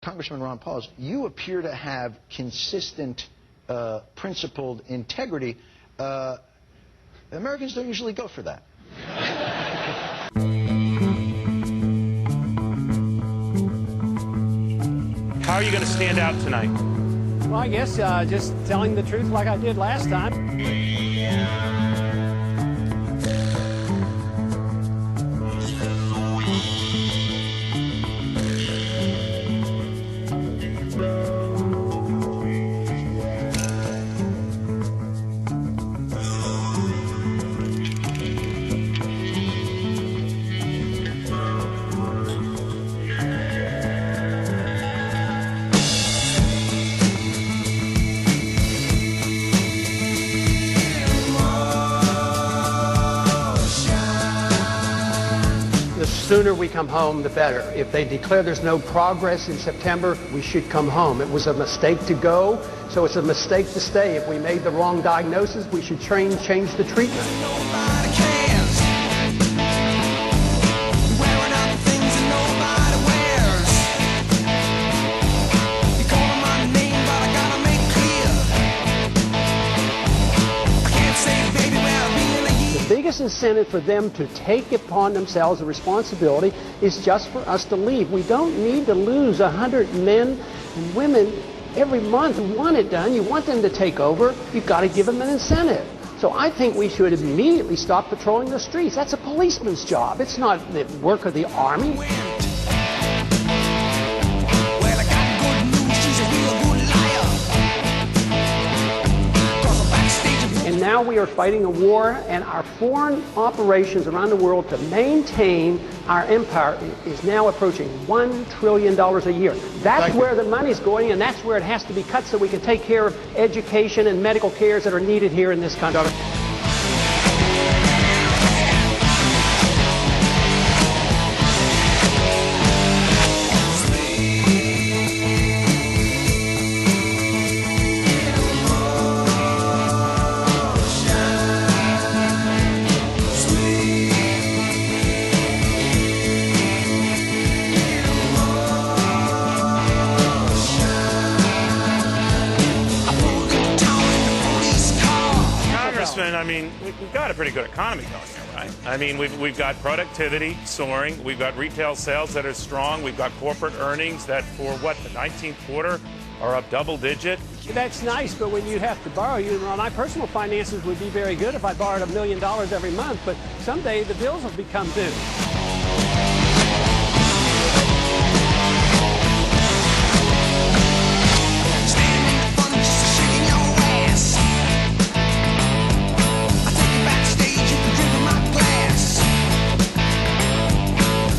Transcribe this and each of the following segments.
Congressman Ron Paul, is you appear to have consistent, principled integrity. Americans don't usually go for that. How are you going to stand out tonight? Well, I guess just telling the truth like I did last time. The sooner we come home, the better. If they declare there's no progress in September, we should come home. It was a mistake to go, so it's a mistake to stay. If we made the wrong diagnosis, we should change the treatment. The biggest incentive for them to take upon themselves the responsibility is just for us to leave. We don't need to lose 100 men and women every month who want it done. You want them to take over, you've got to give them an incentive. So I think we should immediately stop patrolling the streets. That's a policeman's job. It's not the work of the Army. And now we are fighting a war, and our foreign operations around the world to maintain our empire is now approaching $1 trillion a year. That's where the money's going, and that's where it has to be cut so we can take care of education and medical cares that are needed here in this country. I mean, we've got a pretty good economy going here, right? I mean, we've got productivity soaring. We've got retail sales that are strong. We've got corporate earnings that, for what, the 19th quarter are up double-digit. That's nice, but when you have to borrow, my personal finances would be very good if I borrowed $1 million every month, but someday the bills will become due.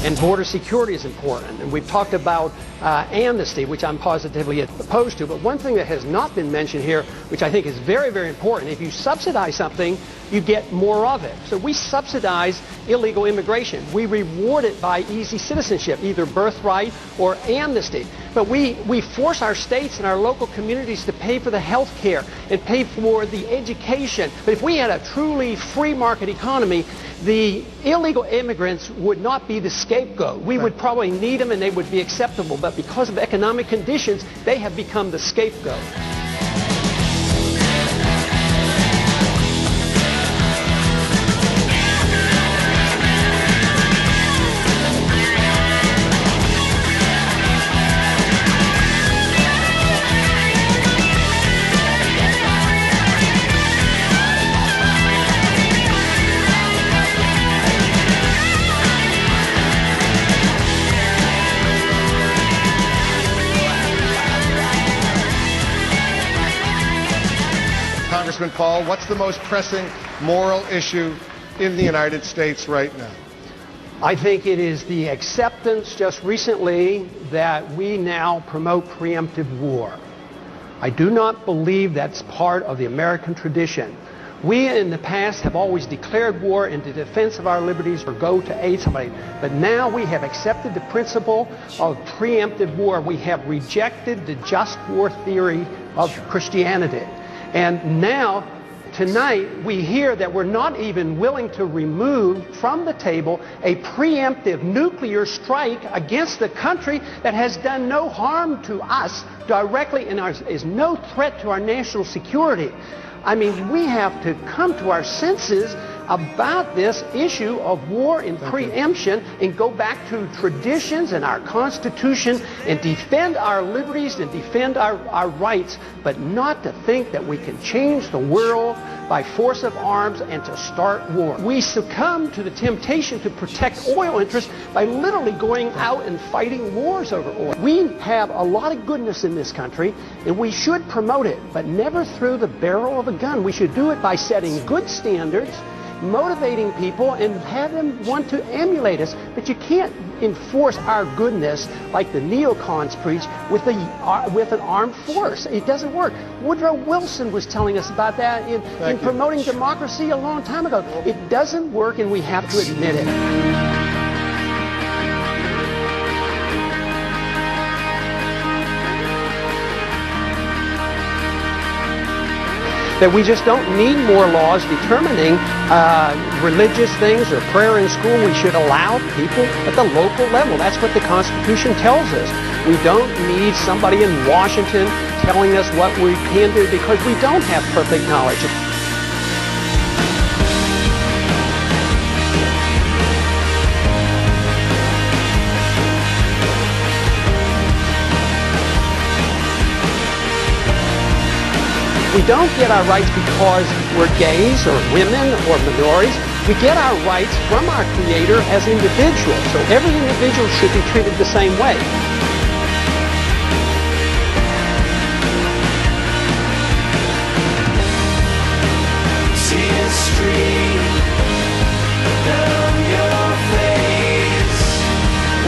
And border security is important. And we've talked about amnesty, which I'm positively opposed to. But one thing that has not been mentioned here, which I think is very, very important, if you subsidize something, you get more of it. So we subsidize illegal immigration. We reward it by easy citizenship, either birthright or amnesty. But we force our states and our local communities to pay for the health care and pay for the education. But if we had a truly free market economy, the illegal immigrants would not be the scapegoat. We would probably need them and they would be acceptable. But because of economic conditions, they have become the scapegoat. Congressman Paul, what's the most pressing moral issue in the United States right now? I think it is the acceptance just recently that we now promote preemptive war. I do not believe that's part of the American tradition. We in the past have always declared war in the defense of our liberties or go to aid somebody. But now we have accepted the principle of preemptive war. We have rejected the just war theory of Christianity. And now tonight we hear that we're not even willing to remove from the table a preemptive nuclear strike against a country that has done no harm to us directly and is no threat to our national security. I mean, we have to come to our senses about this issue of war and preemption and go back to traditions and our Constitution and defend our liberties and defend our rights, but not to think that we can change the world by force of arms and to start war. We succumb to the temptation to protect oil interests by literally going out and fighting wars over oil. We have a lot of goodness in this country, and we should promote it, but never through the barrel of a gun. We should do it by setting good standards, motivating people, and have them want to emulate us. But you can't enforce our goodness like the neocons preach with an armed force. It doesn't work. Woodrow Wilson was telling us about that in promoting democracy a long time ago. It doesn't work, and we have to admit it. That we just don't need more laws determining religious things or prayer in school. We should allow people at the local level. That's what the Constitution tells us. We don't need somebody in Washington telling us what we can do because we don't have perfect knowledge. We don't get our rights because we're gays or women or minorities. We get our rights from our Creator as individuals. So every individual should be treated the same way. See a stream down your face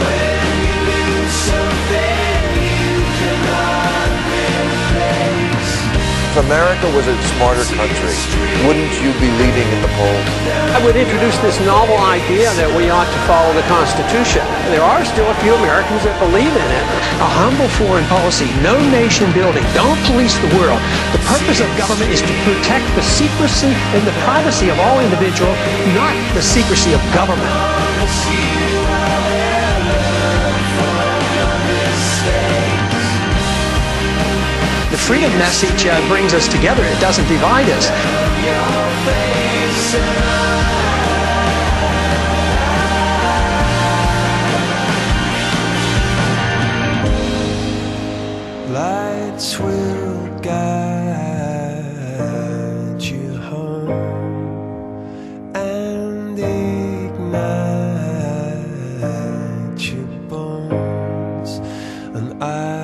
when you lose something you cannot replace. If America was a smarter country, wouldn't you be leading in the polls? I would introduce this novel idea that we ought to follow the Constitution. There are still a few Americans that believe in it. A humble foreign policy, no nation building, don't police the world. The purpose of government is to protect the secrecy and the privacy of all individuals, not the secrecy of government. The freedom message brings us together. It doesn't divide us. Lights will guide you home and ignite your bones, and I